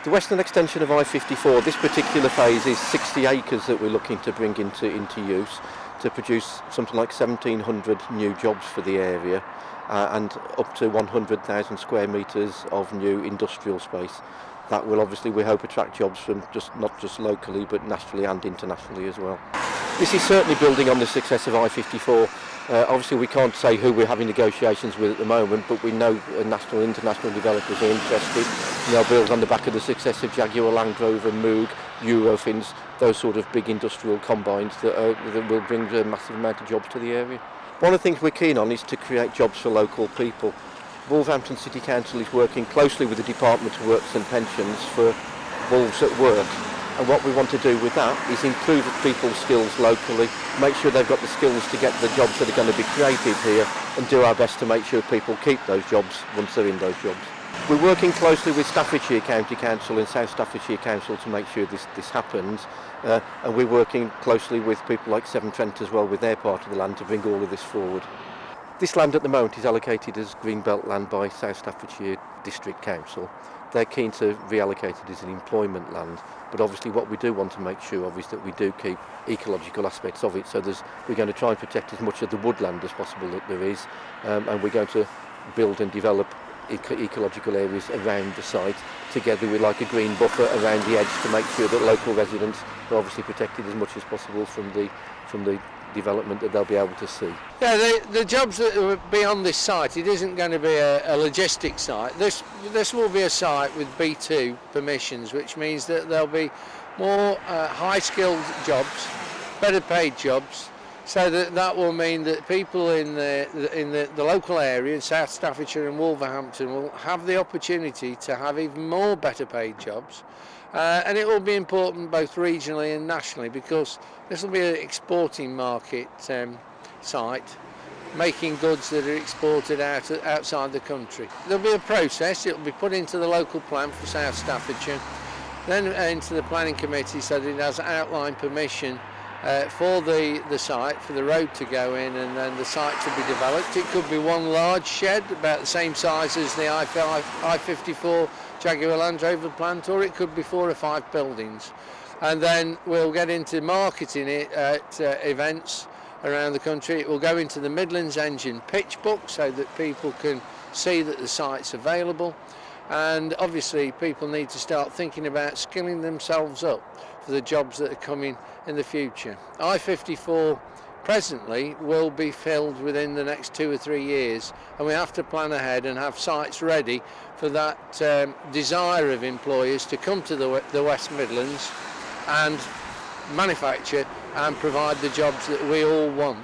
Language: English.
The western extension of I54, this particular phase is 60 acres that we're looking to bring into use to produce something like 1,700 new jobs for the area and up to 100,000 square metres of new industrial space. That will obviously, we hope, attract jobs from not just locally but nationally and internationally as well. This is certainly building on the success of I54. Obviously we can't say who we're having negotiations with at the moment, but we know national and international developers are interested, and they'll build on the back of the success of Jaguar, Land Rover, Moog, Eurofins, those sort of big industrial combines that will bring a massive amount of jobs to the area. One of the things we're keen on is to create jobs for local people. Wolverhampton City Council is working closely with the Department of Works and Pensions for Wolves at Work. And what we want to do with that is improve people's skills locally, make sure they've got the skills to get the jobs that are going to be created here, and do our best to make sure people keep those jobs once they're in those jobs. We're working closely with Staffordshire County Council and South Staffordshire Council to make sure this happens, and we're working closely with people like Severn Trent as well with their part of the land to bring all of this forward. This land at the moment is allocated as Greenbelt land by South Staffordshire District Council. They're keen to reallocate it as an employment land, but obviously what we do want to make sure of is that we do keep ecological aspects of it, so we're going to try and protect as much of the woodland as possible that there is, and we're going to build and develop ecological areas around the site, together with like a green buffer around the edge to make sure that local residents are obviously protected as much as possible from the development that they'll be able to see. Yeah, the jobs that will be on this site, it isn't going to be a logistics site. This will be a site with B2 permissions, which means that there'll be more high-skilled jobs, better paid jobs, so that will mean that people in the local area, in South Staffordshire and Wolverhampton, will have the opportunity to have even more better paid jobs. And it will be important both regionally and nationally, because this will be an exporting market site, making goods that are exported outside the country. There'll be a process, it will be put into the local plan for South Staffordshire, then into the planning committee so that it has outline permission for the site, for the road to go in, and then the site to be developed. It could be one large shed about the same size as the I54 Jaguar Land Rover plant, or it could be 4 or 5 buildings. And then we'll get into marketing it at events around the country. It will go into the Midlands Engine pitch book so that people can see that the site's available. And obviously people need to start thinking about skilling themselves up for the jobs that are coming in the future. I54 presently will be filled within the next 2 or 3 years, and we have to plan ahead and have sites ready for that desire of employers to come to the West Midlands and manufacture and provide the jobs that we all want.